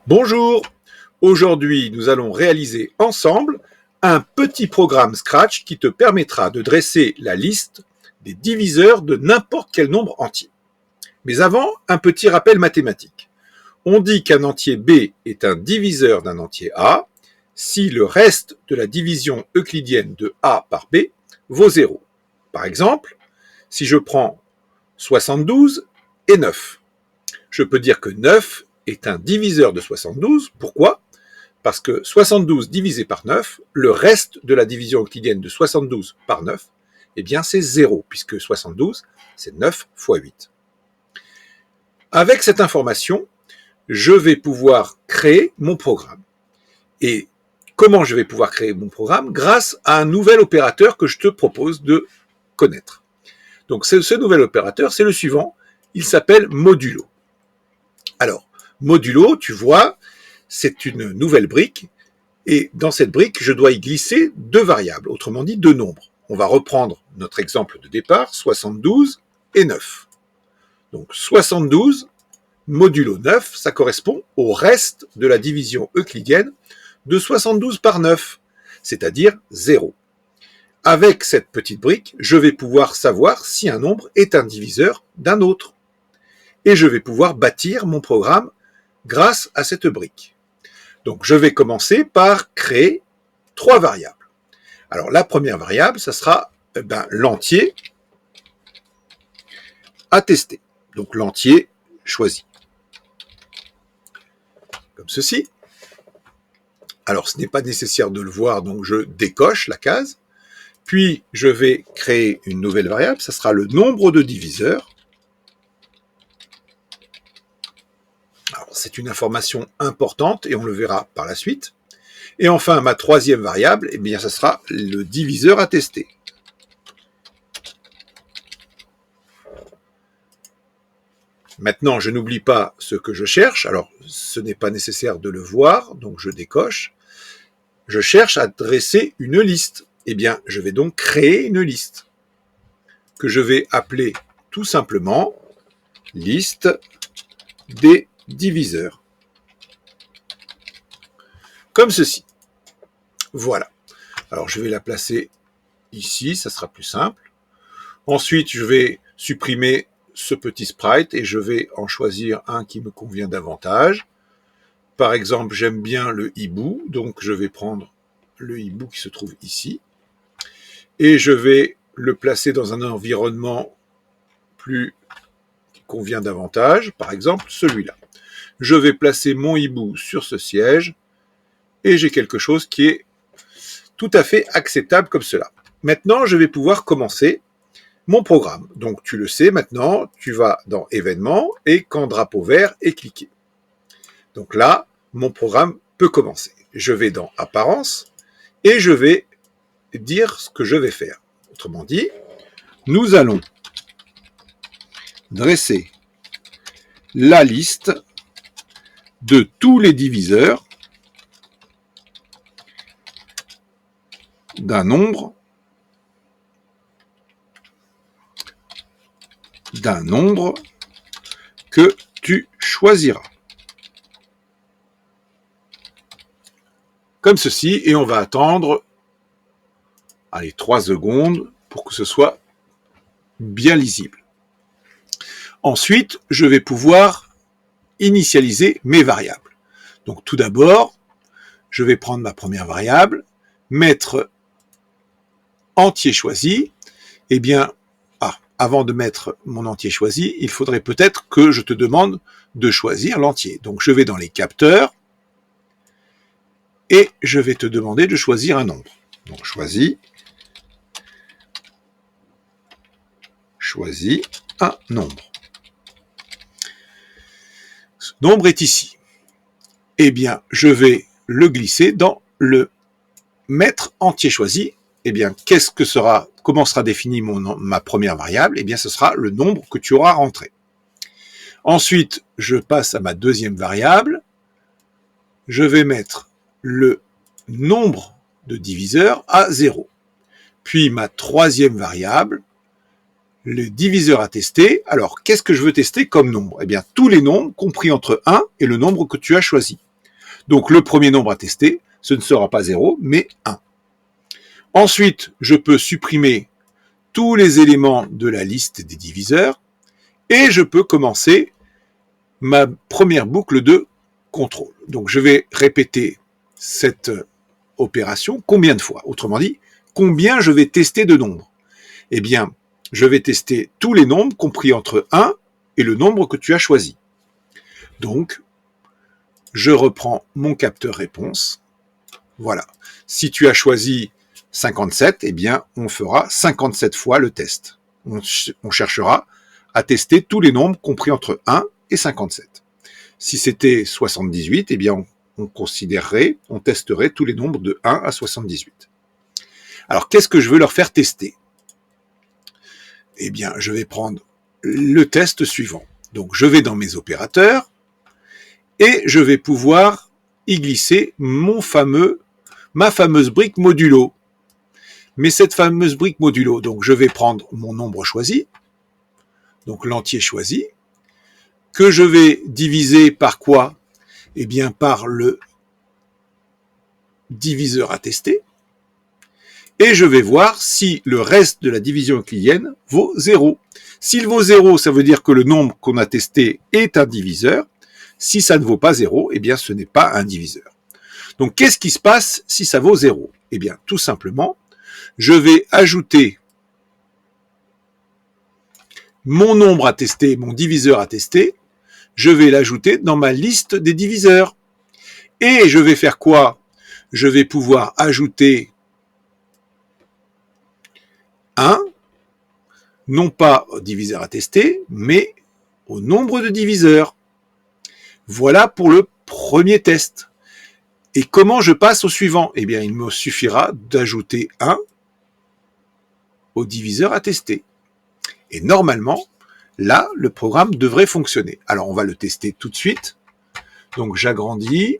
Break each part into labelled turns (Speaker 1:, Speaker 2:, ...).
Speaker 1: Bonjour, aujourd'hui nous allons réaliser ensemble un petit programme Scratch qui te permettra de dresser la liste des diviseurs de n'importe quel nombre entier. Mais avant, un petit rappel mathématique. On dit qu'un entier B est un diviseur d'un entier A si le reste de la division euclidienne de A par B vaut 0. Par exemple, si je prends 72 et 9, je peux dire que 9 est un diviseur de 72. Pourquoi ? Parce que 72 divisé par 9, le reste de la division euclidienne de 72 par 9, eh bien c'est 0, puisque 72, c'est 9 fois 8. Avec cette information, je vais pouvoir créer mon programme. Et comment je vais pouvoir créer mon programme ? Grâce à un nouvel opérateur que je te propose de connaître. Donc ce nouvel opérateur, c'est le suivant, il s'appelle modulo. Alors, modulo, tu vois, c'est une nouvelle brique, et dans cette brique, je dois y glisser deux variables, autrement dit deux nombres. On va reprendre notre exemple de départ, 72 et 9. Donc 72 modulo 9, ça correspond au reste de la division euclidienne de 72 par 9, c'est-à-dire 0. Avec cette petite brique, je vais pouvoir savoir si un nombre est un diviseur d'un autre. Et je vais pouvoir bâtir mon programme grâce à cette brique. Donc je vais commencer par créer trois variables. Alors la première variable, ça sera l'entier à tester. Donc l'entier choisi. Comme ceci. Alors ce n'est pas nécessaire de le voir, donc je décoche la case. Puis je vais créer une nouvelle variable, ça sera le nombre de diviseurs. C'est une information importante et on le verra par la suite. Et enfin, ma troisième variable, eh bien, ça sera le diviseur à tester. Maintenant, je n'oublie pas ce que je cherche. Alors, ce n'est pas nécessaire de le voir, donc je décoche. Je cherche à dresser une liste. Eh bien, je vais donc créer une liste que je vais appeler tout simplement liste des diviseurs. Comme ceci. Voilà. Alors, je vais la placer ici, ça sera plus simple. Ensuite, je vais supprimer ce petit sprite et je vais en choisir un qui me convient davantage. Par exemple, j'aime bien le hibou, donc je vais prendre le hibou qui se trouve ici. Et je vais le placer dans un environnement qui convient davantage, par exemple celui-là. Je vais placer mon hibou sur ce siège et j'ai quelque chose qui est tout à fait acceptable comme cela. Maintenant, je vais pouvoir commencer mon programme. Donc, tu le sais maintenant, tu vas dans événements et quand drapeau vert est cliqué. Donc là, mon programme peut commencer. Je vais dans apparence et je vais dire ce que je vais faire. Autrement dit, nous allons dresser la liste de tous les diviseurs d'un nombre que tu choisiras. Comme ceci, et on va attendre 3 secondes pour que ce soit bien lisible. Ensuite, je vais pouvoir initialiser mes variables. Donc tout d'abord, je vais prendre ma première variable, mettre entier choisi. Eh bien, avant de mettre mon entier choisi, il faudrait peut-être que je te demande de choisir l'entier. Donc je vais dans les capteurs et je vais te demander de choisir un nombre. Donc choisis un nombre. Ce nombre est ici. Eh bien, je vais le glisser dans le mettre entier choisi. Eh bien, comment sera définie ma première variable ? Eh bien, ce sera le nombre que tu auras rentré. Ensuite, je passe à ma deuxième variable. Je vais mettre le nombre de diviseurs à 0. Puis ma troisième variable, le diviseur à tester. Alors, qu'est-ce que je veux tester comme nombre ? Eh bien, tous les nombres compris entre 1 et le nombre que tu as choisi. Donc le premier nombre à tester, ce ne sera pas 0, mais 1. Ensuite, je peux supprimer tous les éléments de la liste des diviseurs et je peux commencer ma première boucle de contrôle. Donc je vais répéter cette opération combien de fois? Autrement dit, combien je vais tester de nombres? Eh bien, je vais tester tous les nombres compris entre 1 et le nombre que tu as choisi. Donc, je reprends mon capteur réponse. Voilà. Si tu as choisi 57, eh bien, on fera 57 fois le test. On cherchera à tester tous les nombres compris entre 1 et 57. Si c'était 78, eh bien, on testerait tous les nombres de 1 à 78. Alors, qu'est-ce que je veux leur faire tester? Eh bien, je vais prendre le test suivant. Donc, je vais dans mes opérateurs et je vais pouvoir y glisser ma fameuse brique modulo. Mais cette fameuse brique modulo, donc je vais prendre mon nombre choisi, donc l'entier choisi, que je vais diviser par quoi? Eh bien, par le diviseur à tester. Et je vais voir si le reste de la division euclidienne vaut 0. S'il vaut 0, ça veut dire que le nombre qu'on a testé est un diviseur. Si ça ne vaut pas 0, eh bien ce n'est pas un diviseur. Donc qu'est-ce qui se passe si ça vaut 0? Eh bien tout simplement, je vais ajouter mon nombre à tester, mon diviseur à tester, je vais l'ajouter dans ma liste des diviseurs. Et je vais faire quoi? Je vais pouvoir ajouter 1, non pas au diviseur à tester, mais au nombre de diviseurs. Voilà pour le premier test. Et comment je passe au suivant? Eh bien, il me suffira d'ajouter 1 au diviseur à tester. Et normalement, là, le programme devrait fonctionner. Alors, on va le tester tout de suite. Donc, j'agrandis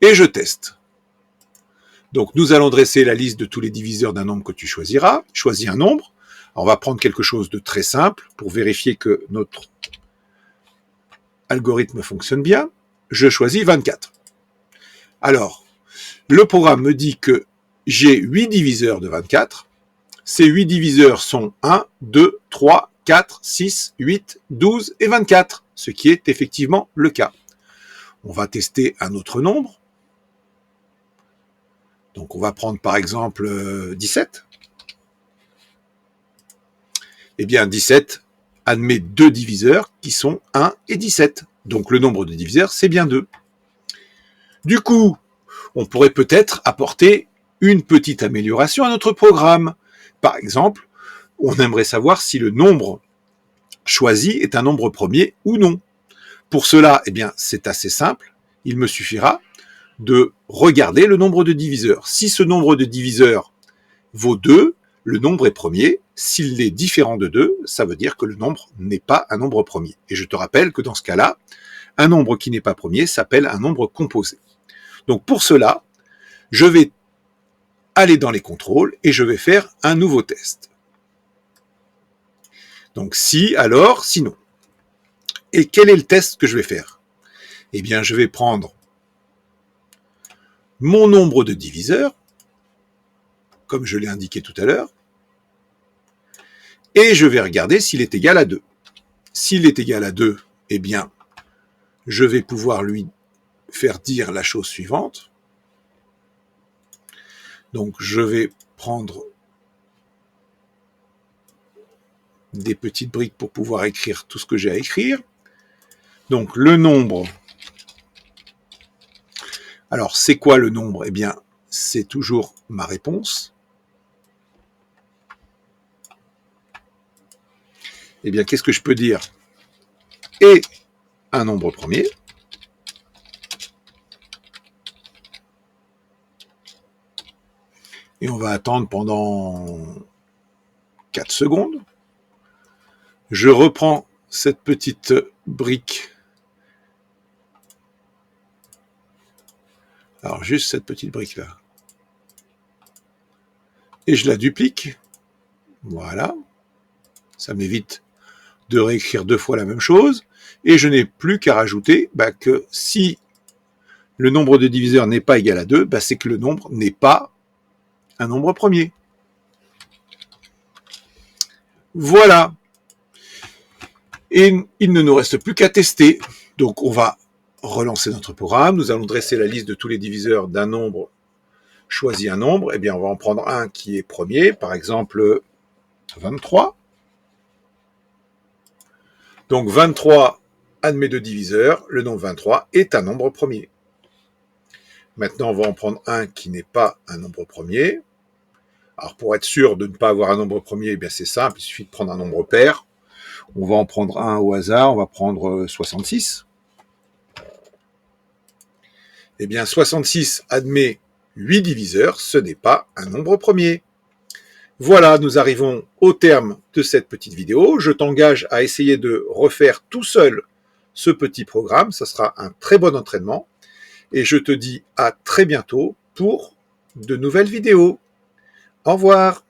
Speaker 1: et je teste. Donc, nous allons dresser la liste de tous les diviseurs d'un nombre que tu choisiras. Choisis un nombre. Alors, on va prendre quelque chose de très simple pour vérifier que notre algorithme fonctionne bien. Je choisis 24. Alors, le programme me dit que j'ai 8 diviseurs de 24. Ces 8 diviseurs sont 1, 2, 3, 4, 6, 8, 12 et 24, ce qui est effectivement le cas. On va tester un autre nombre. Donc on va prendre par exemple 17. Eh bien 17 admet 2 diviseurs qui sont 1 et 17. Donc le nombre de diviseurs, c'est bien 2. Du coup, on pourrait peut-être apporter une petite amélioration à notre programme. Par exemple, on aimerait savoir si le nombre choisi est un nombre premier ou non. Pour cela, eh bien, c'est assez simple. Il me suffira de regarder le nombre de diviseurs. Si ce nombre de diviseurs vaut 2, le nombre est premier. S'il est différent de 2, ça veut dire que le nombre n'est pas un nombre premier. Et je te rappelle que dans ce cas-là, un nombre qui n'est pas premier s'appelle un nombre composé. Donc pour cela, je vais aller dans les contrôles et je vais faire un nouveau test. Donc si, alors, sinon. Et quel est le test que je vais faire? Eh bien, je vais prendre mon nombre de diviseurs, comme je l'ai indiqué tout à l'heure, et je vais regarder s'il est égal à 2. S'il est égal à 2, eh bien, je vais pouvoir lui faire dire la chose suivante. Donc, je vais prendre des petites briques pour pouvoir écrire tout ce que j'ai à écrire. Donc, le nombre. Alors, c'est quoi le nombre? Eh bien, c'est toujours ma réponse. Eh bien, qu'est-ce que je peux dire? Et un nombre premier. Et on va attendre pendant 4 secondes. Je reprends cette petite brique. Alors, juste cette petite brique-là. Et je la duplique. Voilà. Ça m'évite de réécrire 2 fois la même chose. Et je n'ai plus qu'à rajouter que si le nombre de diviseurs n'est pas égal à 2, bah c'est que le nombre n'est pas un nombre premier. Voilà. Et il ne nous reste plus qu'à tester. Donc on va relancer notre programme. Nous allons dresser la liste de tous les diviseurs d'un nombre. Choisis un nombre. Eh bien, on va en prendre un qui est premier. Par exemple, 23. Donc 23 admet deux diviseurs. Le nombre 23 est un nombre premier. Maintenant, on va en prendre un qui n'est pas un nombre premier. Alors, pour être sûr de ne pas avoir un nombre premier, eh bien c'est simple, il suffit de prendre un nombre pair. On va en prendre un au hasard, on va prendre 66. Eh bien, 66 admet 8 diviseurs, ce n'est pas un nombre premier. Voilà, nous arrivons au terme de cette petite vidéo. Je t'engage à essayer de refaire tout seul ce petit programme. Ça sera un très bon entraînement. Et je te dis à très bientôt pour de nouvelles vidéos. Au revoir.